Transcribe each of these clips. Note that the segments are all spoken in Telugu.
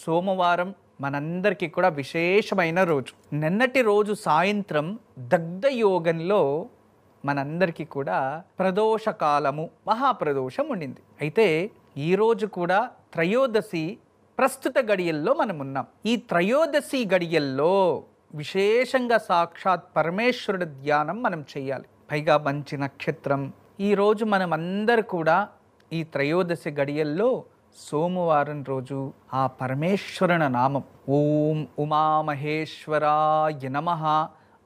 సోమవారం మనందరికీ కూడా విశేషమైన రోజు. నిన్నటి రోజు సాయంత్రం దగ్ధ యోగంలో మనందరికీ కూడా ప్రదోషకాలము, మహాప్రదోషం ఉండింది. అయితే ఈరోజు కూడా త్రయోదశి ప్రస్తుత గడియల్లో మనం ఉన్నాం. ఈ త్రయోదశి గడియల్లో విశేషంగా సాక్షాత్ పరమేశ్వరుడి ధ్యానం మనం చేయాలి. పైగా మంచి నక్షత్రం. ఈరోజు మనం అందరు కూడా ఈ త్రయోదశి గడియల్లో సోమవారం రోజు ఆ పరమేశ్వరుని నామం ఓం ఉమామహేశ్వరాయ నమః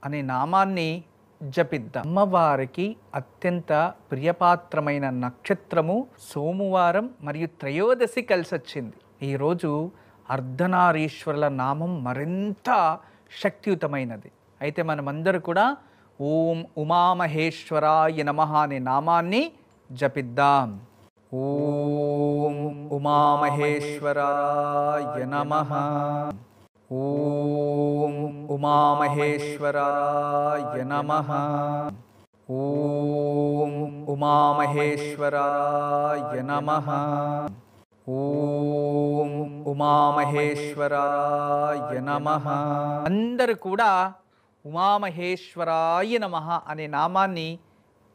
అనే నామాన్ని జపిద్దాం. అమ్మవారికి అత్యంత ప్రియపాత్రమైన నక్షత్రము సోమవారం మరియు త్రయోదశి కలిసి వచ్చింది. ఈరోజు అర్ధనారీశ్వరుల నామం మరింత శక్తియుతమైనది. అయితే మనమందరూ కూడా ఓం ఉమామహేశ్వరాయ నమః అనే నామాన్ని జపిద్దాం. ఓం ఉమామహేశ్వరాయ నమః. ఓం ఉమామహేశ్వరాయ నమః. ఓం ఉమామహేశ్వరాయ నమః. ఓం ఉమామహేశ్వరాయ నమః. అందరూ కూడా ఉమామహేశ్వరాయ నమః అనే నామాన్ని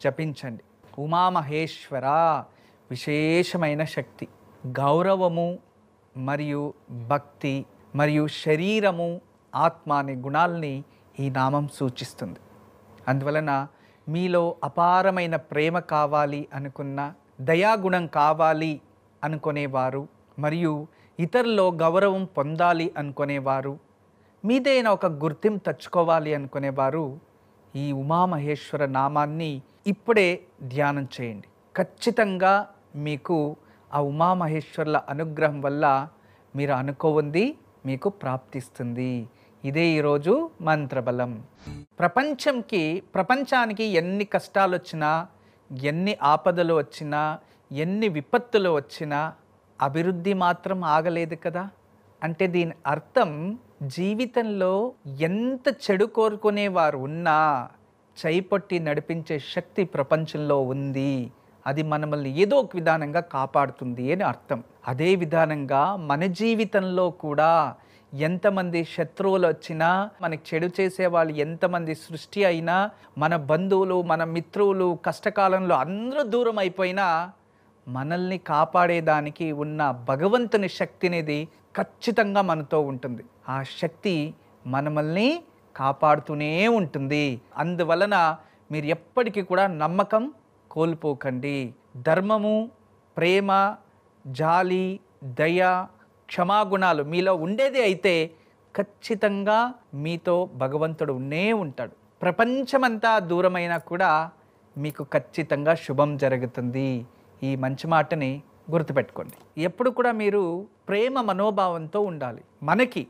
జపించండి. ఉమామహేశ్వర విశేషమైన శక్తి, గౌరవము మరియు భక్తి మరియు శరీరము, ఆత్మ అనే గుణాలని ఈ నామం సూచిస్తుంది. అందువలన మీలో అపారమైన ప్రేమ కావాలి అనుకున్న, దయాగుణం కావాలి అనుకునేవారు మరియు ఇతరుల్లో గౌరవం పొందాలి అనుకునేవారు, మీదైనా ఒక గుర్తింపు తెచ్చుకోవాలి అనుకునేవారు ఈ ఉమామహేశ్వర నామాన్ని ఇప్పుడే ధ్యానం చేయండి. ఖచ్చితంగా మీకు ఆ ఉమామహేశ్వరుల అనుగ్రహం వల్ల మీరు అనుకోంది మీకు ప్రాప్తిస్తుంది. ఇదే ఈరోజు మంత్రబలం. ప్రపంచానికి ఎన్ని కష్టాలు వచ్చినా, ఎన్ని ఆపదలు వచ్చినా, ఎన్ని విపత్తులు వచ్చినా అభివృద్ధి మాత్రం ఆగలేదు కదా. అంటే దీని అర్థం జీవితంలో ఎంత చెడు కోరుకునేవారు ఉన్నా చైపట్టి నడిపించే శక్తి ప్రపంచంలో ఉంది. అది మనల్ని ఏదో ఒక విధానంగా కాపాడుతుంది అని అర్థం. అదే విధానంగా మన జీవితంలో కూడా ఎంతమంది శత్రువులు వచ్చినా, మనకి చెడు చేసే వాళ్ళు ఎంతమంది సృష్టి అయినా, మన బంధువులు, మన మిత్రులు కష్టకాలంలో అందరూ దూరం అయిపోయినా మనల్ని కాపాడేదానికి ఉన్న భగవంతుని శక్తి అనేది ఖచ్చితంగా మనతో ఉంటుంది. ఆ శక్తి మనల్ని కాపాడుతూనే ఉంటుంది. అందువలన మీరు ఎప్పటికీ కూడా నమ్మకం కోల్పోకండి. ధర్మము, ప్రేమ, జాలి, దయ, క్షమాగుణాలు మీలో ఉండేది అయితే ఖచ్చితంగా మీతో భగవంతుడు ఉన్నే ఉంటాడు. ప్రపంచమంతా దూరమైనా కూడా మీకు ఖచ్చితంగా శుభం జరుగుతుంది. ఈ మంచి మాటని గుర్తుపెట్టుకోండి. ఎప్పుడు కూడా మీరు ప్రేమ మనోభావంతో ఉండాలి. మనకి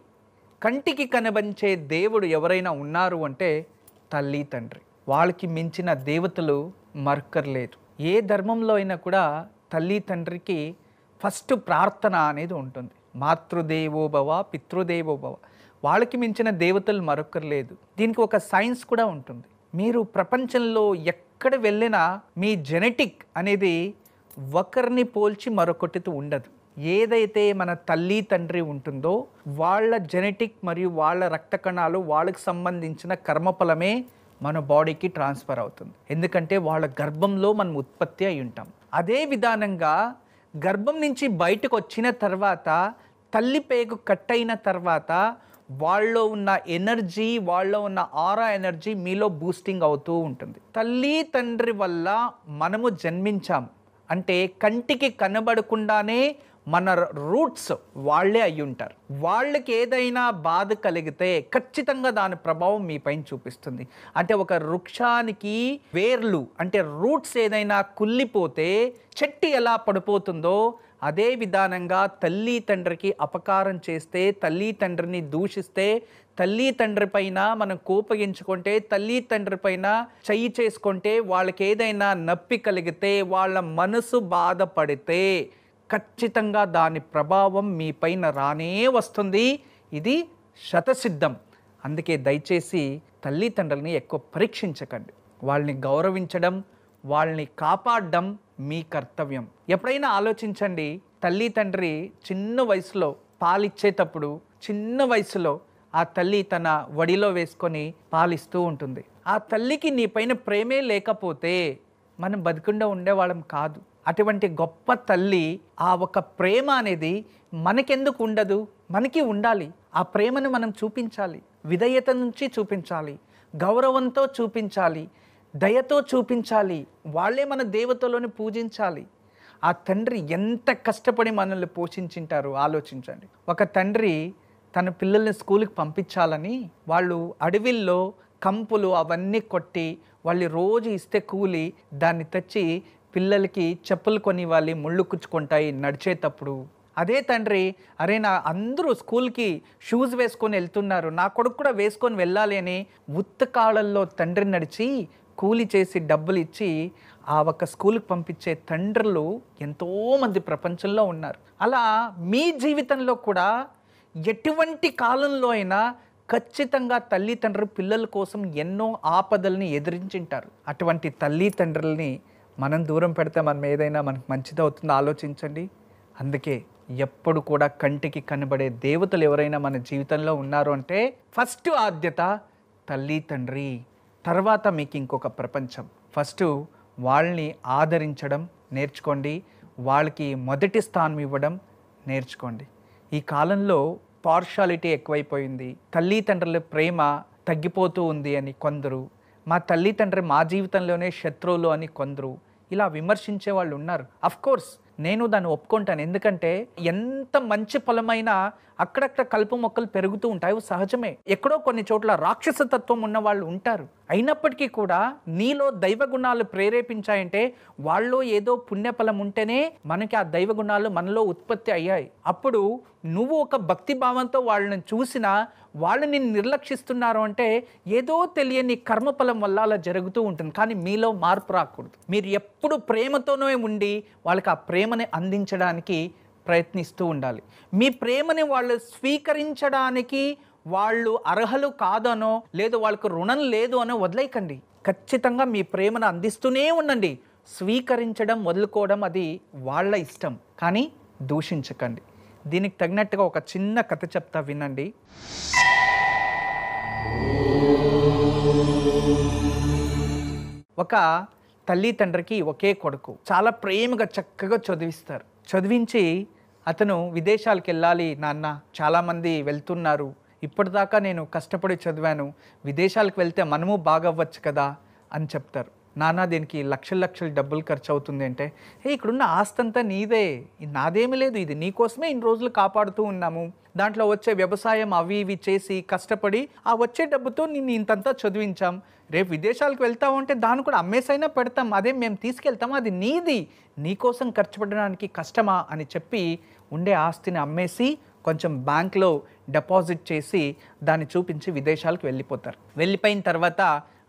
కంటికి కనబరించే దేవుడు ఎవరైనా ఉన్నారు అంటే తల్లి, తండ్రి. వాళ్ళకి మించిన దేవతలు మరొకరు. ఏ ధర్మంలో అయినా కూడా తల్లి, తండ్రికి ఫస్ట్ ప్రార్థన అనేది ఉంటుంది. మాతృదేవోభవ, పితృదేవోభవ. వాళ్ళకి మించిన దేవతలు మరొకరు లేదు. దీనికి ఒక సైన్స్ కూడా ఉంటుంది. మీరు ప్రపంచంలో ఎక్కడ వెళ్ళినా మీ జెనెటిక్ అనేది ఒకరిని పోల్చి మరొకటితో ఉండదు. ఏదైతే మన తల్లి, తండ్రి ఉంటుందో వాళ్ళ జెనెటిక్ మరియు వాళ్ళ రక్త కణాలు, వాళ్ళకి సంబంధించిన కర్మఫలమే మన బాడీకి ట్రాన్స్ఫర్ అవుతుంది. ఎందుకంటే వాళ్ళ గర్భంలో మనం ఉత్పత్తి అయి ఉంటాం. అదే విధానంగా గర్భం నుంచి బయటకు వచ్చిన తర్వాత, తల్లి పేగు కట్ అయిన తర్వాత వాళ్ళలో ఉన్న ఎనర్జీ, వాళ్ళలో ఉన్న ఆరా ఎనర్జీ మీలో బూస్టింగ్ అవుతూ ఉంటుంది. తల్లి, తండ్రి వల్ల మనము జన్మించాం అంటే కంటికి కనబడకుండానే మన రూట్స్ వాళ్ళే అయి ఉంటారు. వాళ్ళకి ఏదైనా బాధ కలిగితే ఖచ్చితంగా దాని ప్రభావం మీ పైన చూపిస్తుంది. అంటే ఒక వృక్షానికి వేర్లు అంటే రూట్స్ ఏదైనా కుళ్ళిపోతే చెట్టు ఎలా పడిపోతుందో అదే విధానంగా తల్లి తండ్రికి అపకారం చేస్తే, తల్లి తండ్రిని దూషిస్తే, తల్లి తండ్రి పైన మనం కోపగించుకుంటే, తల్లి తండ్రి పైన చెయ్యి చేసుకుంటే, వాళ్ళకి ఏదైనా నొప్పి కలిగితే, వాళ్ళ మనసు బాధపడితే ఖచ్చితంగా దాని ప్రభావం మీ పైన రానే వస్తుంది. ఇది శతసిద్ధం. అందుకే దయచేసి తల్లిదండ్రులని ఎక్కువ పరీక్షించకండి. వాళ్ళని గౌరవించడం, వాళ్ళని కాపాడడం మీ కర్తవ్యం. ఎప్పుడైనా ఆలోచించండి, తల్లి తండ్రి చిన్న వయసులో పాలిచ్చేటప్పుడు చిన్న వయసులో ఆ తల్లి తన వడిలో వేసుకొని పాలిస్తూ ఉంటుంది. ఆ తల్లికి నీ పైన ప్రేమే లేకపోతే మనం బతికుండా ఉండేవాళ్ళం కాదు. అటువంటి గొప్ప తల్లి ఆ ఒక ప్రేమ అనేది మనకెందుకు ఉండదు? మనకి ఉండాలి. ఆ ప్రేమను మనం చూపించాలి, విధేయత నుంచి చూపించాలి, గౌరవంతో చూపించాలి, దయతో చూపించాలి. వాళ్ళే మన దేవతలను పూజించాలి. ఆ తండ్రి ఎంత కష్టపడి మనల్ని పోషించింటారో ఆలోచించండి. ఒక తండ్రి తన పిల్లల్ని స్కూల్కి పంపించాలని వాళ్ళు అడవిల్లో కంపులు అవన్నీ కొట్టి వాళ్ళు రోజు ఇస్తే కూలి దాన్ని తెచ్చి పిల్లలకి చెప్పులు కొనివ్వాలి, ముళ్ళు కుచ్చుకుంటాయి నడిచేటప్పుడు. అదే తండ్రి, అరే నా అందరూ స్కూల్కి షూస్ వేసుకొని వెళ్తున్నారు, నా కొడుకు కూడా వేసుకొని వెళ్ళాలి అని ఉత్తకాళ్ళల్లో తండ్రి నడిచి కూలి చేసి డబ్బులు ఇచ్చి ఆ ఒక స్కూల్కి పంపించే తండ్రులు ఎంతోమంది ప్రపంచంలో ఉన్నారు. అలా మీ జీవితంలో కూడా ఎటువంటి కాలంలో అయినా ఖచ్చితంగా తల్లిదండ్రులు పిల్లల కోసం ఎన్నో ఆపదల్ని ఎదిరించింటారు. అటువంటి తల్లిదండ్రులని మనం దూరం పెడితే మనం ఏదైనా మనకు మంచిదవుతుందో ఆలోచించండి. అందుకే ఎప్పుడు కూడా కంటికి కనబడే దేవతలు ఎవరైనా మన జీవితంలో ఉన్నారు అంటే ఫస్ట్ ఆద్యత తల్లి తండ్రి, తర్వాత మీకు ఇంకొక ప్రపంచం. ఫస్ట్ వాళ్ళని ఆదరించడం నేర్చుకోండి, వాళ్ళకి మొదటి స్థానం ఇవ్వడం నేర్చుకోండి. ఈ కాలంలో పార్షాలిటీ ఎక్కువైపోయింది, తల్లిదండ్రుల ప్రేమ తగ్గిపోతూ ఉంది అని కొందరు, మా తల్లిదండ్రి మా జీవితంలోనే శత్రువులు అని కొందరు ఇలా విమర్శించే వాళ్ళు ఉన్నారు. అఫ్కోర్స్ నేను దాన్ని ఒప్పుకుంటాను. ఎందుకంటే ఎంత మంచి పొలమైనా అక్కడక్కడ కలుపు మొక్కలు పెరుగుతూ ఉంటాయి, అవి సహజమే. ఎక్కడో కొన్ని చోట్ల రాక్షస తత్వం ఉన్న వాళ్ళు ఉంటారు. అయినప్పటికీ కూడా నీలో దైవ గుణాలు ప్రేరేపించాయంటే వాళ్ళు ఏదో పుణ్యఫలం ఉంటేనే మనకి ఆ దైవ గుణాలు మనలో ఉత్పత్తి అయ్యాయి. అప్పుడు నువ్వు ఒక భక్తి భావంతో వాళ్ళని చూసినా వాళ్ళని నిర్లక్షిస్తున్నారు అంటే ఏదో తెలియని కర్మఫలం వల్ల అలా జరుగుతూ ఉంటుంది. కానీ మీలో మార్పు రాకూడదు. మీరు ఎప్పుడు ప్రేమతోనే ఉండి వాళ్ళకి ఆ ప్రేమని అందించడానికి ప్రయత్నిస్తూ ఉండాలి. మీ ప్రేమని వాళ్ళు స్వీకరించడానికి వాళ్ళు అర్హులు కాదనో లేదు వాళ్ళకు రుణం లేదు అనో వదిలేయకండి. ఖచ్చితంగా మీ ప్రేమను అందిస్తూనే ఉండండి. స్వీకరించడం వదులుకోవడం అది వాళ్ళ ఇష్టం, కానీ దూషించకండి. దీనికి తగినట్టుగా ఒక చిన్న కథ చెప్తా, వినండి. ఒక తల్లి తండ్రికి ఒకే కొడుకు, చాలా ప్రేమగా చక్కగా చదివిస్తారు. చదివించి అతను విదేశాలకు వెళ్ళాలి నాన్న, చాలామంది వెళ్తున్నారు, ఇప్పటిదాకా నేను కష్టపడి చదివాను, విదేశాలకు వెళ్తే మనము బాగవ్వచ్చు కదా అని చెప్తారు. నాన్న దీనికి లక్షల లక్షల డబ్బులు ఖర్చు అవుతుంది అంటే, ఇక్కడున్న ఆస్తంతా నీదే, నాదేమీ లేదు, ఇది నీకోసమే ఇన్ని రోజులు కాపాడుతూ ఉన్నాము, దాంట్లో వచ్చే వ్యవసాయం అవి ఇవి చేసి కష్టపడి ఆ వచ్చే డబ్బుతో నిన్ను ఇంతంతా చదివించాం, రేపు విదేశాలకు వెళ్తావు అంటే దాన్ని కూడా అమ్మేసైనా పెడతాం, అదే మేము తీసుకెళ్తాము, అది నీది, నీకోసం ఖర్చు పెట్టడానికి కష్టమా అని చెప్పి ఉండే ఆస్తిని అమ్మేసి కొంచెం బ్యాంక్లో డిపాజిట్ చేసి దాన్ని చూపించి విదేశాలకు వెళ్ళిపోతారు. వెళ్ళిపోయిన తర్వాత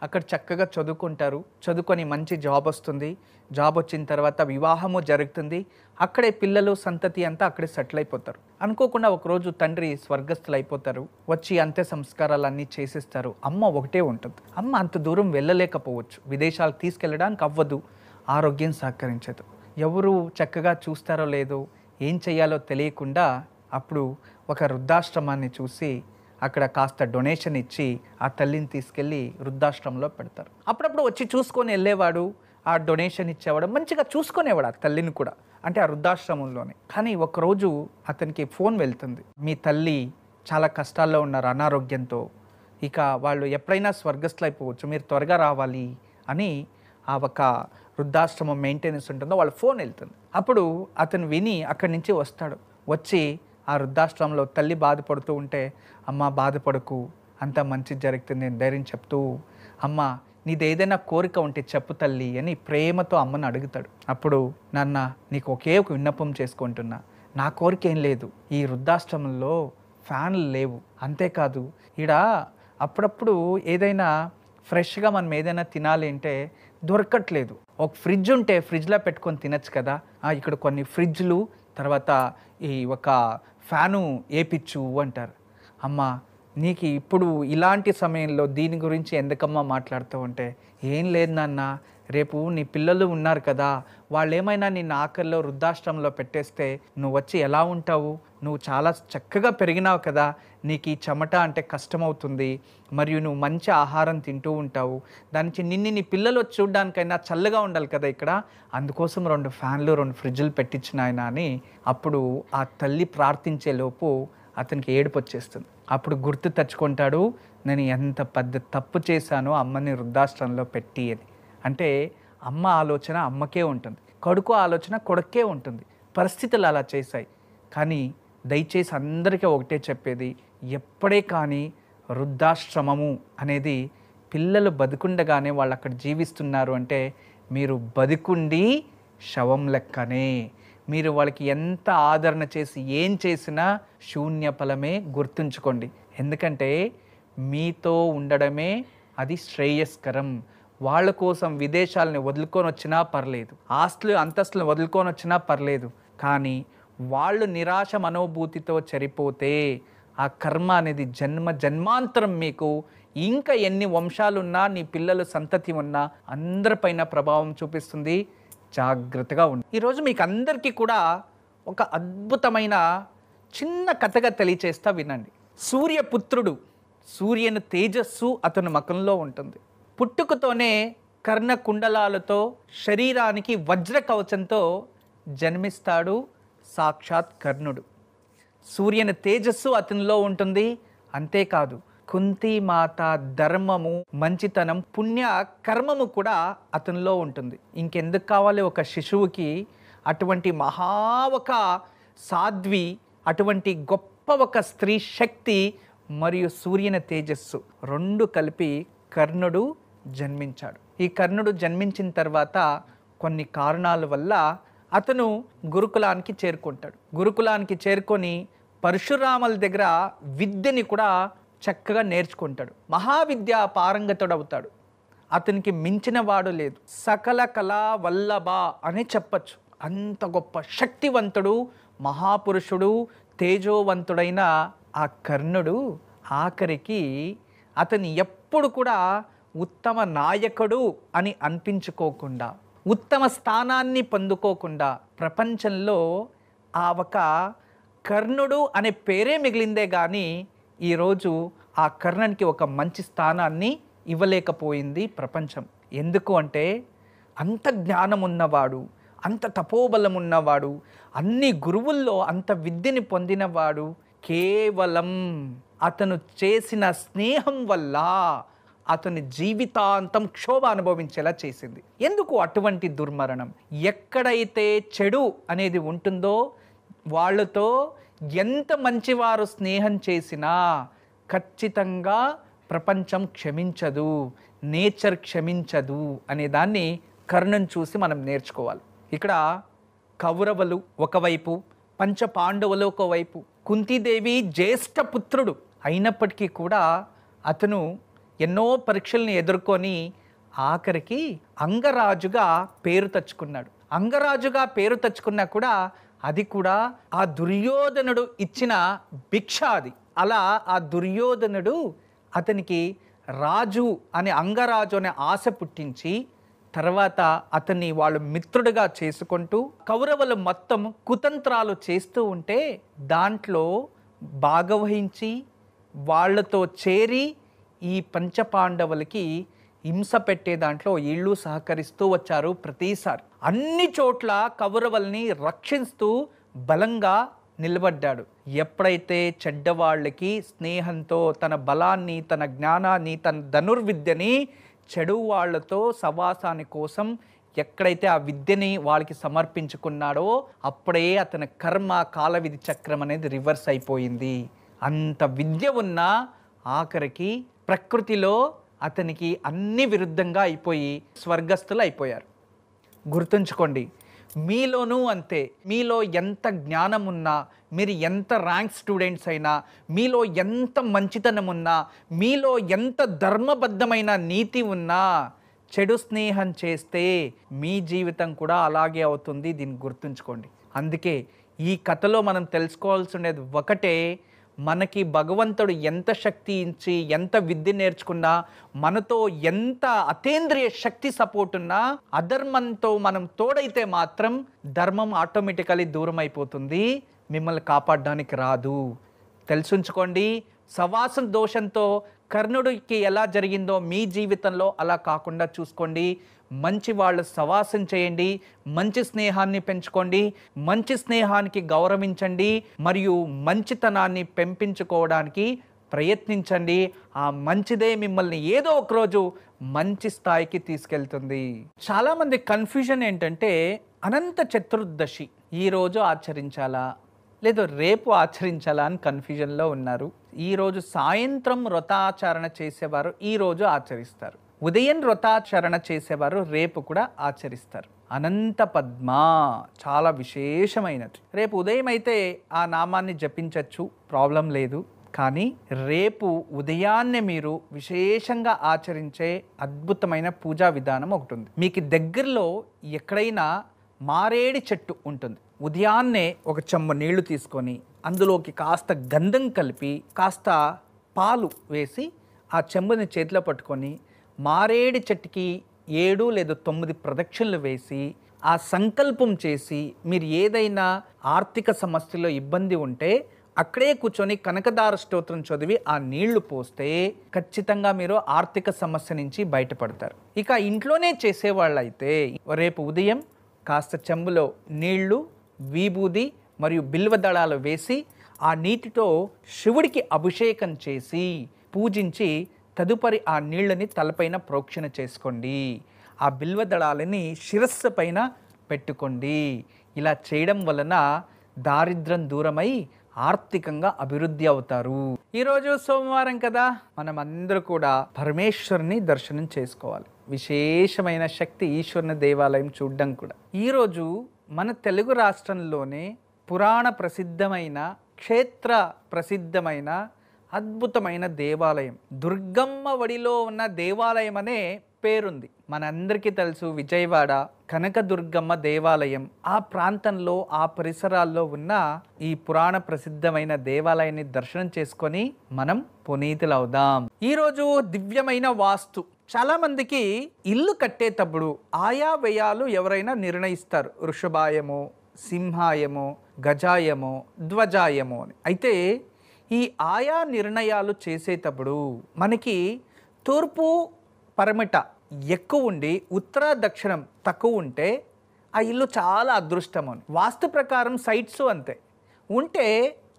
అక్కడ చక్కగా చదువుకుంటారు, చదువుకొని మంచి జాబ్ వస్తుంది, జాబ్ వచ్చిన తర్వాత వివాహము జరుగుతుంది, అక్కడే పిల్లలు సంతతి అంతా అక్కడే సెటిల్ అయిపోతారు. అనుకోకుండా ఒకరోజు తండ్రి స్వర్గస్థులు అయిపోతారు, వచ్చి అంత్య సంస్కారాలన్నీ చేసేస్తారు. అమ్మ ఒకటే ఉంటుంది. అమ్మ అంత దూరం వెళ్ళలేకపోవచ్చు, విదేశాలకు తీసుకెళ్ళడానికి అవ్వదు, ఆరోగ్యం సహకరించదు, ఎవరు చక్కగా చూస్తారో లేదో ఏం చేయాలో తెలియకుండా అప్పుడు ఒక వృద్ధాశ్రమాన్ని చూసి అక్కడ కాస్త డొనేషన్ ఇచ్చి ఆ తల్లిని తీసుకెళ్ళి వృద్ధాశ్రమంలో పెడతారు. అప్పుడప్పుడు వచ్చి చూసుకొని వెళ్ళేవాడు, ఆ డొనేషన్ ఇచ్చేవాడు, మంచిగా చూసుకునేవాడు ఆ తల్లిని కూడా, అంటే ఆ వృద్ధాశ్రమంలోనే. కానీ ఒకరోజు అతనికి ఫోన్ వెళ్తుంది, మీ తల్లి చాలా కష్టాల్లో ఉన్నారు అనారోగ్యంతో, ఇక వాళ్ళు ఎప్పుడైనా స్వర్గస్థులు అయిపోవచ్చు, మీరు త్వరగా రావాలి అని ఆ ఒక వృద్ధాశ్రమం మెయింటెనెన్స్ ఉంటుందో వాళ్ళ ఫోన్ వెళ్తుంది. అప్పుడు అతను విని అక్కడి నుంచి వస్తాడు, వచ్చి ఆ వృద్ధాశ్రమంలో తల్లి బాధపడుతూ ఉంటే, అమ్మ బాధపడకు, అంతా మంచి జరుగుతుంది నేను ధైర్యం చెప్తూ, అమ్మ నీది ఏదైనా కోరిక ఉంటే చెప్పు తల్లి అని ప్రేమతో అమ్మని అడుగుతాడు. అప్పుడు నాన్న నీకు ఒకే ఒక విన్నపం చేసుకుంటున్నా, నా కోరిక ఏం లేదు, ఈ వృద్ధాశ్రమంలో ఫ్యాన్లు లేవు, అంతేకాదు ఈడ అప్పుడప్పుడు ఏదైనా ఫ్రెష్గా మనం ఏదైనా తినాలి అంటే దొరకట్లేదు, ఒక ఫ్రిడ్జ్ ఉంటే ఫ్రిడ్జ్లో పెట్టుకొని తినచ్చు కదా, ఇక్కడ కొన్ని ఫ్రిడ్జ్లు తర్వాత ఈ ఒక ఫ్యాను ఏపిచ్చు అంటారు. అమ్మ నీకు ఇప్పుడు ఇలాంటి సమయంలో దీని గురించి ఎందుకమ్మా మాట్లాడుతావు అంటే, ఏం లేదు నాన్న, రేపు నీ పిల్లలు ఉన్నారు కదా, వాళ్ళు ఏమైనా నిన్ను ఆఖరిలో వృద్ధాశ్రమంలో పెట్టేస్తే నువ్వు వచ్చి ఎలా ఉంటావు, నువ్వు చాలా చక్కగా పెరిగినావు కదా, నీకు ఈ చెమట అంటే కష్టమవుతుంది, మరియు నువ్వు మంచి ఆహారం తింటూ ఉంటావు, దానికి నీ పిల్లలు వచ్చి చూడడానికైనా చల్లగా ఉండాలి కదా ఇక్కడ, అందుకోసం 2 ఫ్యాన్లు 2 ఫ్రిడ్జ్లు పెట్టించిన ఆయన అని అప్పుడు ఆ తల్లి ప్రార్థించే లోపు అతనికి ఏడుపు వచ్చేస్తుంది. అప్పుడు గుర్తు తెచ్చుకుంటాడు, నేను ఎంత పెద్ద తప్పు చేశానో అమ్మని వృద్ధాశ్రమంలో పెట్టి అని. అంటే అమ్మ ఆలోచన అమ్మకే ఉంటుంది, కొడుకు ఆలోచన కొడుకే ఉంటుంది. పరిస్థితులు అలా చేశాయి. కానీ దయచేసి అందరికీ ఒకటే చెప్పేది, ఎప్పుడే కానీ వృద్ధాశ్రమము అనేది పిల్లలు బతికుండగానే వాళ్ళు అక్కడ జీవిస్తున్నారు అంటే మీరు బతికుండి శవం లెక్కనే. మీరు వాళ్ళకి ఎంత ఆదరణ చేసి ఏం చేసినా శూన్య ఫలమే, గుర్తుంచుకోండి. ఎందుకంటే మీతో ఉండడమే అది శ్రేయస్కరం. వాళ్ళ కోసం విదేశాలని వదులుకొని వచ్చినా పర్లేదు, ఆస్తులు అంతస్తులు వదులుకొని వచ్చినా పర్లేదు, కానీ వాళ్ళు నిరాశ మనోభూతితో చనిపోతే ఆ కర్మ అనేది జన్మాంతరం మీకు ఇంకా ఎన్ని వంశాలున్నా, నీ పిల్లలు సంతతి ఉన్నా అందరిపైన ప్రభావం చూపిస్తుంది. జాగ్రత్తగా ఉండి. ఈరోజు మీకు అందరికీ కూడా ఒక అద్భుతమైన చిన్న కథగా తెలియచేస్తా, వినండి. సూర్యపుత్రుడు, సూర్యుని తేజస్సు అతని ముఖంలో ఉంటుంది. పుట్టుకతోనే కర్ణ కుండలాలతో, శరీరానికి వజ్ర కవచంతో జన్మిస్తాడు సాక్షాత్ కర్ణుడు. సూర్యుని తేజస్సు అతనిలో ఉంటుంది. అంతేకాదు కుంతి మాత ధర్మము, మంచితనం, పుణ్య కర్మము కూడా అతనిలో ఉంటుంది. ఇంకెందుకు కావాలి ఒక శిశువుకి అటువంటి ఒక సాధ్వి, అటువంటి గొప్ప ఒక స్త్రీ శక్తి మరియు సూర్యుని తేజస్సు 2 కలిపి కర్ణుడు జన్మించాడు. ఈ కర్ణుడు జన్మించిన తర్వాత కొన్ని కారణాల వల్ల అతను గురుకులానికి చేరుకుంటాడు. గురుకులానికి చేరుకొని పరశురాముల దగ్గర విద్యని కూడా చక్కగా నేర్చుకుంటాడు. మహావిద్య పారంగతుడవుతాడు. అతనికి మించిన వాడు లేదు. సకల కళా వల్లభ అని చెప్పచ్చు. అంత గొప్ప శక్తివంతుడు, మహాపురుషుడు, తేజోవంతుడైన ఆ కర్ణుడు ఆఖరికి అతని ఎప్పుడు కూడా ఉత్తమ నాయకుడు అని అనిపించుకోకుండా, ఉత్తమ స్థానాన్ని పొందుకోకుండా ప్రపంచంలో ఆ ఒక కర్ణుడు అనే పేరే మిగిలిందే కానీ ఈరోజు ఆ కర్ణునికి ఒక మంచి స్థానాన్ని ఇవ్వలేకపోయింది ప్రపంచం. ఎందుకు అంటే అంత జ్ఞానం ఉన్నవాడు, అంత తపోబలం ఉన్నవాడు, అన్ని గురువుల్లో అంత విద్యని పొందినవాడు, కేవలం అతను చేసిన స్నేహం వల్ల అతని జీవితాంతం క్షోభ అనుభవించేలా చేసింది. ఎందుకు అటువంటి దుర్మరణం? ఎక్కడైతే చెడు అనేది ఉంటుందో వాళ్ళతో ఎంత మంచివారు స్నేహం చేసినా ఖచ్చితంగా ప్రపంచం క్షమించదు, నేచర్ క్షమించదు అనే దాన్ని కర్ణుని చూసి మనం నేర్చుకోవాలి. ఇక్కడ కౌరవులు ఒకవైపు, పంచ పాండవులు ఒకవైపు, కుంతీదేవి జ్యేష్ఠ పుత్రుడు అయినప్పటికీ కూడా అతను ఎన్నో పరీక్షల్ని ఎదుర్కొని ఆఖరికి అంగరాజుగా పేరు తెచ్చుకున్నాడు. అంగరాజుగా పేరు తెచ్చుకున్నా కూడా అది కూడా ఆ దుర్యోధనుడు ఇచ్చిన భిక్ష అది. అలా ఆ దుర్యోధనుడు అతనికి రాజు అనే, అంగరాజు అనే ఆశ పుట్టించి తర్వాత అతన్ని వాళ్ళు మిత్రుడిగా చేసుకుంటూ కౌరవులు మొత్తం కుతంత్రాలు చేస్తూ ఉంటే దాంట్లో భాగవహించి వాళ్ళతో చేరి ఈ పంచపాండవులకి హింస పెట్టే దాంట్లో వీళ్ళు సహకరిస్తూ వచ్చారు. ప్రతిసారి అన్ని చోట్ల కౌరవుల్ని రక్షిస్తూ బలంగా నిలబడ్డాడు. ఎప్పుడైతే చెడ్డవాళ్ళకి స్నేహంతో తన బలాన్ని, తన జ్ఞానాన్ని, తన ధనుర్విద్యని చెడు వాళ్లతో సవాసాని కోసం ఎక్కడైతే ఆ విద్యని వాళ్ళకి సమర్పించుకున్నాడో అప్పుడే అతని కర్మ కాలవిధి చక్రం అనేది రివర్స్ అయిపోయింది. అంత విద్య ఉన్నా ఆఖరికి ప్రకృతిలో అతనికి అన్ని విరుద్ధంగా అయిపోయి స్వర్గస్థులు అయిపోయారు. గుర్తుంచుకోండి, మీలోనూ అంతే. మీలో ఎంత జ్ఞానం ఉన్నా, మీరు ఎంత ర్యాంక్ స్టూడెంట్స్ అయినా, మీలో ఎంత మంచితనం ఉన్నా, మీలో ఎంత ధర్మబద్ధమైన నీతి ఉన్నా, చెడు స్నేహం చేస్తే మీ జీవితం కూడా అలాగే అవుతుంది. దీన్ని గుర్తుంచుకోండి. అందుకే ఈ కథలో మనం తెలుసుకోవాల్సినది ఒకటే, మనకి భగవంతుడు ఎంత శక్తి ఇచ్చి ఎంత విద్య నేర్చుకున్నా, మనతో ఎంత అతీంద్రియ శక్తి సపోర్ట్ ఉన్నా, అధర్మంతో మనం తోడైతే మాత్రం ధర్మం ఆటోమేటికలీ దూరం అయిపోతుంది. మిమ్మల్ని కాపాడడానికి రాదు. తెలుసుంచుకోండి. సవాసం దోషంతో కర్ణుడికి ఎలా జరిగిందో మీ జీవితంలో అలా కాకుండా చూసుకోండి. మంచి వాళ్ళు సవాసం చేయండి, మంచి స్నేహాన్ని పెంచుకోండి, మంచి స్నేహానికి గౌరవించండి, మరియు మంచితనాన్ని పెంపించుకోవడానికి ప్రయత్నించండి. ఆ మంచిదే మిమ్మల్ని ఏదో ఒకరోజు మంచి స్థాయికి తీసుకెళ్తుంది. చాలామంది కన్ఫ్యూజన్ ఏంటంటే అనంత చతుర్దశి ఈరోజు ఆచరించాలా లేదో రేపు ఆచరించాలా అని కన్ఫ్యూజన్లో ఉన్నారు. ఈరోజు సాయంత్రం వ్రతాచరణ చేసేవారు ఈరోజు ఆచరిస్తారు, ఉదయం వ్రతాచరణ చేసేవారు రేపు కూడా ఆచరిస్తారు. అనంత పద్మ చాలా విశేషమైనది. రేపు ఉదయం అయితే ఆ నామాన్ని జపించవచ్చు, ప్రాబ్లం లేదు. కానీ రేపు ఉదయాన్నే మీరు విశేషంగా ఆచరించే అద్భుతమైన పూజా విధానం ఒకటి ఉంది. మీకు దగ్గరలో ఎక్కడైనా మారేడి చెట్టు ఉంటుంది. ఉదయాన్నే ఒక చెంబు నీళ్లు తీసుకొని అందులోకి కాస్త గంధం కలిపి కాస్త పాలు వేసి ఆ చెంబుని చేతిలో పట్టుకొని మారేడి చెట్టుకి 7 లేదా 9 ప్రదక్షిణలు వేసి ఆ సంకల్పం చేసి మీరు ఏదైనా ఆర్థిక సమస్యలో ఇబ్బంది ఉంటే అక్కడే కూర్చొని కనకదార స్తోత్రం చదివి ఆ నీళ్లు పోస్తే ఖచ్చితంగా మీరు ఆర్థిక సమస్య నుంచి బయటపడతారు. ఇక ఇంట్లోనే చేసేవాళ్ళైతే రేపు ఉదయం కాస్త చెంబులో నీళ్లు, విభూది మరియు బిల్వ దళాలు వేసి ఆ నీటితో శివుడికి అభిషేకం చేసి పూజించి తదుపరి ఆ నీళ్ళని తలపైన ప్రోక్షణ చేసుకోండి. ఆ బిల్వ దళాలని శిరస్సు పైన పెట్టుకోండి. ఇలా చేయడం వలన దారిద్ర్యం దూరమై ఆర్థికంగా అభివృద్ధి అవుతారు. ఈరోజు సోమవారం కదా, మనం అందరూ కూడా పరమేశ్వరుని దర్శనం చేసుకోవాలి. విశేషమైన శక్తి ఈశ్వరుని దేవాలయం చూడడం కూడా. ఈరోజు మన తెలుగు రాష్ట్రంలోనే పురాణ ప్రసిద్ధమైన, క్షేత్ర ప్రసిద్ధమైన అద్భుతమైన దేవాలయం, దుర్గమ్మ వడిలో ఉన్న దేవాలయం అనే పేరుంది. మనందరికీ తెలుసు విజయవాడ కనకదుర్గమ్మ దేవాలయం. ఆ ప్రాంతంలో ఆ పరిసరాల్లో ఉన్న ఈ పురాణ ప్రసిద్ధమైన దేవాలయాన్ని దర్శనం చేసుకొని మనం పునీతులవుదాం. ఈరోజు దివ్యమైన వాస్తు. చాలా మందికి ఇల్లు కట్టేటప్పుడు ఆయా వ్యయాలు ఎవరైనా నిర్ణయిస్తారు. వృషభాయమో, సింహాయమో, గజాయమో, ధ్వజాయమో అని. అయితే ఈ ఆయా నిర్ణయాలు చేసేటప్పుడు మనకి తూర్పు పరమిట ఎక్కువ ఉండి ఉత్తర దక్షిణం తక్కువ ఉంటే ఆ ఇల్లు చాలా అదృష్టం అని. వాస్తు ప్రకారం సైట్స్ అంతే ఉంటే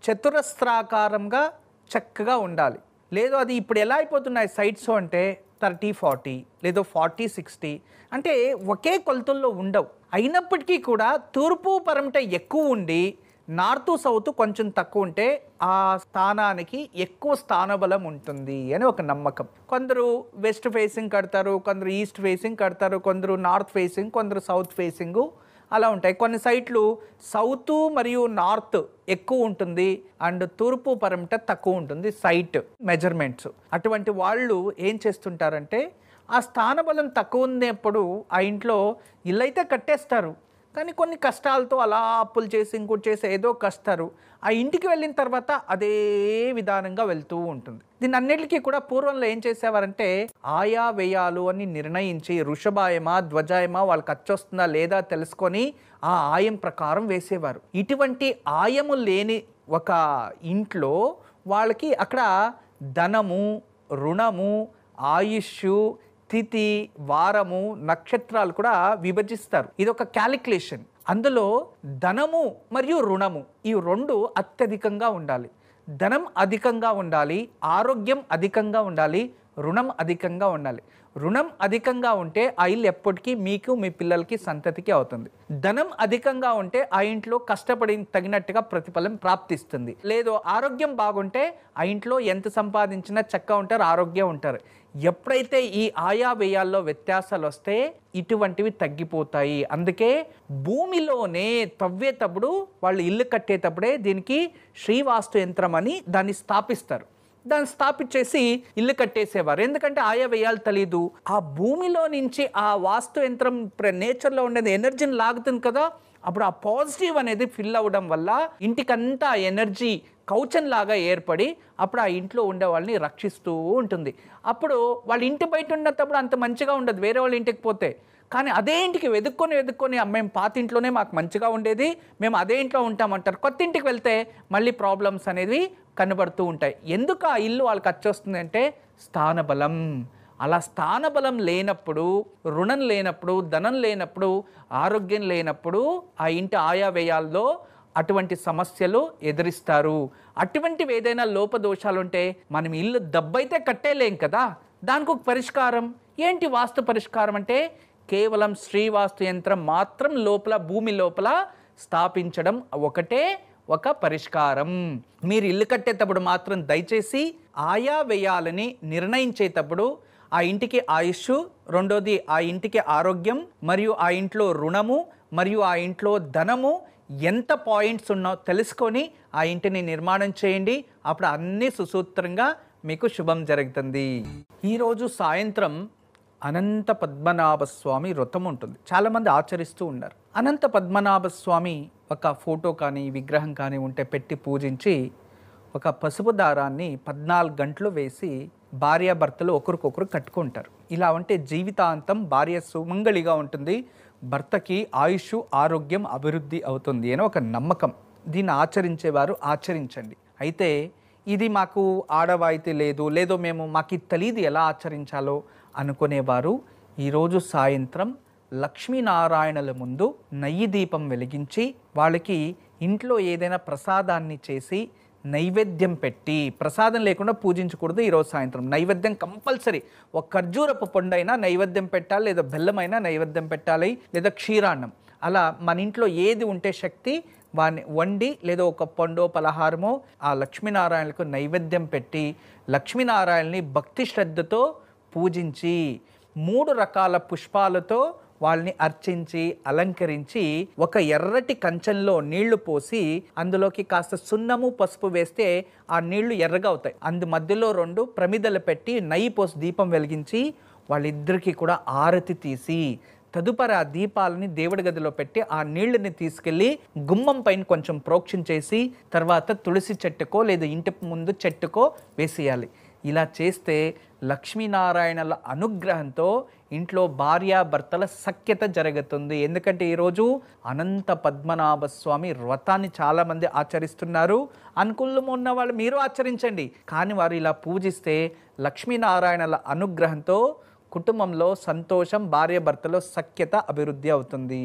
చతురస్రాకారంగా చక్కగా ఉండాలి. లేదు అది ఇప్పుడు ఎలా అయిపోతున్నాయి సైట్స్ అంటే 30-40 లేదో 40-60 అంటే ఒకే కొలతల్లో ఉండవు. అయినప్పటికీ కూడా తూర్పు పరమిట ఎక్కువ ఉండి నార్త్ సౌత్ కొంచెం తక్కువ ఉంటే ఆ స్థానానికి ఎక్కువ స్థానబలం ఉంటుంది అని ఒక నమ్మకం. కొందరు వెస్ట్ ఫేసింగ్ కడతారు, కొందరు ఈస్ట్ ఫేసింగ్ కడతారు, కొందరు నార్త్ ఫేసింగ్, కొందరు సౌత్ ఫేసింగ్, అలా ఉంటాయి. కొన్ని సైట్లు సౌత్ మరియు నార్త్ ఎక్కువ ఉంటుంది అండ్ తూర్పు పరమిట తక్కువ ఉంటుంది సైట్ మెజర్మెంట్స్. అటువంటి వాళ్ళు ఏం చేస్తుంటారంటే ఆ స్థానబలం తక్కువ ఉన్నప్పుడు ఆ ఇంట్లో ఇల్లు అయితే కట్టేస్తారు, కానీ కొన్ని కష్టాలతో అలా అప్పులు చేసి ఇంకోటి చేసి ఏదో కష్టారు. ఆ ఇంటికి వెళ్ళిన తర్వాత అదే విధానంగా వెళ్తూ ఉంటుంది. దీని అన్నిటికీ కూడా పూర్వంలో ఏం చేసేవారంటే ఆయా వ్యయాలు అని నిర్ణయించి వృషభాయమా ధ్వజాయమా వాళ్ళకి ఖర్చొస్తుందా లేదా తెలుసుకొని ఆ ఆయం ప్రకారం వేసేవారు. ఇటువంటి ఆయము లేని ఒక ఇంట్లో వాళ్ళకి అక్కడ ధనము, రుణము, ఆయుష్, తిథి, వారము, నక్షత్రాలు కూడా విభజిస్తారు. ఇది ఒక క్యాలిక్యులేషన్. అందులో ధనము మరియు రుణము ఈ రెండు అత్యధికంగా ఉండాలి. ధనం అధికంగా ఉండాలి, ఆరోగ్యం అధికంగా ఉండాలి, రుణం అధికంగా ఉండాలి. రుణం అధికంగా ఉంటే ఆ ఇల్లు ఎప్పటికీ మీకు మీ పిల్లలకి సంతతికి అవుతుంది. ధనం అధికంగా ఉంటే ఆ ఇంట్లో కష్టపడి తగినట్టుగా ప్రతిఫలం ప్రాప్తిస్తుంది. లేదు ఆరోగ్యం బాగుంటే ఆ ఇంట్లో ఎంత సంపాదించినా చక్కగా ఉంటారు, ఆరోగ్యం ఉంటారు. ఎప్పుడైతే ఈ ఆయా వ్యయాల్లో వ్యత్యాసాలు వస్తే ఇటువంటివి తగ్గిపోతాయి. అందుకే భూమిలోనే తవ్వేటప్పుడు వాళ్ళు ఇల్లు కట్టేటప్పుడే దీనికి శ్రీవాస్తు యంత్రం అని దాన్ని స్థాపిస్తారు. దాన్ని స్థాపించేసి ఇల్లు కట్టేసేవారు. ఎందుకంటే ఆయా వ్యయాలు తెలీదు. ఆ భూమిలో నుంచి ఆ వాస్తు యంత్రం నేచర్లో ఉండేది ఎనర్జీని లాగుతుంది కదా, అప్పుడు ఆ పాజిటివ్ అనేది ఫిల్ అవ్వడం వల్ల ఇంటికంతా ఎనర్జీ కవచంలాగా ఏర్పడి అప్పుడు ఆ ఇంట్లో ఉండే వాళ్ళని రక్షిస్తూ ఉంటుంది. అప్పుడు వాళ్ళ ఇంటి బయట ఉన్నప్పుడు అంత మంచిగా ఉండదు వేరే వాళ్ళ ఇంటికి పోతే, కానీ అదే ఇంటికి వెతుక్కొని మేము పాత ఇంట్లోనే మాకు మంచిగా ఉండేది, మేము అదే ఇంట్లో ఉంటామంటారు. కొత్త ఇంటికి వెళ్తే మళ్ళీ ప్రాబ్లమ్స్ అనేవి కనబడుతూ ఉంటాయి. ఎందుకు ఆ ఇల్లు వాళ్ళకి అచ్చొస్తుంది అంటే స్థానబలం. అలా స్థానబలం లేనప్పుడు, రుణం లేనప్పుడు, ధనం లేనప్పుడు, ఆరోగ్యం లేనప్పుడు ఆ ఇంటి ఆయావ్యయాల్లో అటువంటి సమస్యలు ఎదురిస్తారు. అటువంటివి ఏదైనా లోపదోషాలు ఉంటే మనం ఇల్లు దబ్బైతే కట్టేలేం కదా, దానికి ఒక పరిష్కారం ఏంటి? వాస్తు పరిష్కారం అంటే కేవలం శ్రీవాస్తు యంత్రం మాత్రం లోపల, భూమి లోపల స్థాపించడం ఒకటే ఒక పరిష్కారం. మీరు ఇల్లు కట్టేటప్పుడు మాత్రం దయచేసి ఆయా వ్యయాలని నిర్ణయించేటప్పుడు ఆ ఇంటికి ఆయుష్, రెండోది ఆ ఇంటికి ఆరోగ్యం, మరియు ఆ ఇంట్లో రుణము, మరియు ఆ ఇంట్లో ధనము ఎంత పాయింట్స్ ఉన్నో తెలుసుకొని ఆ ఇంటిని నిర్మాణం చేయండి. అప్పుడు అన్నీ సుసూత్రంగా మీకు శుభం జరుగుతుంది. ఈరోజు సాయంత్రం అనంత పద్మనాభ స్వామి వ్రతం ఉంటుంది. చాలామంది ఆచరిస్తూ ఉన్నారు. అనంత పద్మనాభ స్వామి ఒక ఫోటో కానీ విగ్రహం కానీ ఉంటే పెట్టి పూజించి ఒక పసుపు దారాన్ని 14 గంటలు వేసి భార్యాభర్తలు ఒకరికొకరు కట్టుకుంటారు. ఇలా ఉంటే జీవితాంతం భార్య సుమంగళిగా ఉంటుంది, భర్తకి ఆయుష్, ఆరోగ్యం, అభివృద్ధి అవుతుంది అని ఒక నమ్మకం. దీన్ని ఆచరించేవారు ఆచరించండి. అయితే ఇది మాకు ఆడవాయితీ లేదో మాకు ఇది తెలియదు ఎలా ఆచరించాలో అనుకునేవారు ఈరోజు సాయంత్రం లక్ష్మీనారాయణల ముందు నెయ్యి దీపం వెలిగించి వాళ్ళకి ఇంట్లో ఏదైనా ప్రసాదాన్ని చేసి నైవేద్యం పెట్టి, ప్రసాదం లేకుండా పూజించకూడదు. ఈరోజు సాయంత్రం నైవేద్యం కంపల్సరీ. ఒక ఖర్జూరపు పండైనా నైవేద్యం పెట్టాలి, లేదా బెల్లమైనా నైవేద్యం పెట్టాలి, లేదా క్షీరాన్నం. అలా మన ఇంట్లో ఏది ఉంటే శక్తి వాడిని వండి, లేదా ఒక పండో పలహారమో ఆ లక్ష్మీనారాయణలకు నైవేద్యం పెట్టి లక్ష్మీనారాయణని భక్తి శ్రద్ధతో పూజించి 3 రకాల పుష్పాలతో వాళ్ళని అర్చించి అలంకరించి ఒక ఎర్రటి కంచంలో నీళ్లు పోసి అందులోకి కాస్త సున్నము, పసుపు వేస్తే ఆ నీళ్లు ఎర్రగా అవుతాయి. అందు మధ్యలో 2 ప్రమిదలు పెట్టి నెయ్యి పోసి దీపం వెలిగించి వాళ్ళిద్దరికీ కూడా ఆరతి తీసి తదుపరి ఆ దీపాలని దేవుడి గదిలో పెట్టి ఆ నీళ్ళని తీసుకెళ్ళి గుమ్మం పైన కొంచెం ప్రోక్షణ చేసి తర్వాత తులసి చెట్టుకో లేదా ఇంటి ముందు చెట్టుకో వేసేయాలి. ఇలా చేస్తే లక్ష్మీనారాయణల అనుగ్రహంతో ఇంట్లో భార్యాభర్తల సఖ్యత జరుగుతుంది. ఎందుకంటే ఈరోజు అనంత పద్మనాభ స్వామి వ్రతాన్ని చాలామంది ఆచరిస్తున్నారు. అనుకూలం ఉన్న వాళ్ళు మీరు ఆచరించండి. కానీ వారు ఇలా పూజిస్తే లక్ష్మీనారాయణల అనుగ్రహంతో కుటుంబంలో సంతోషం, భార్యాభర్తలో సఖ్యత, అభివృద్ధి అవుతుంది.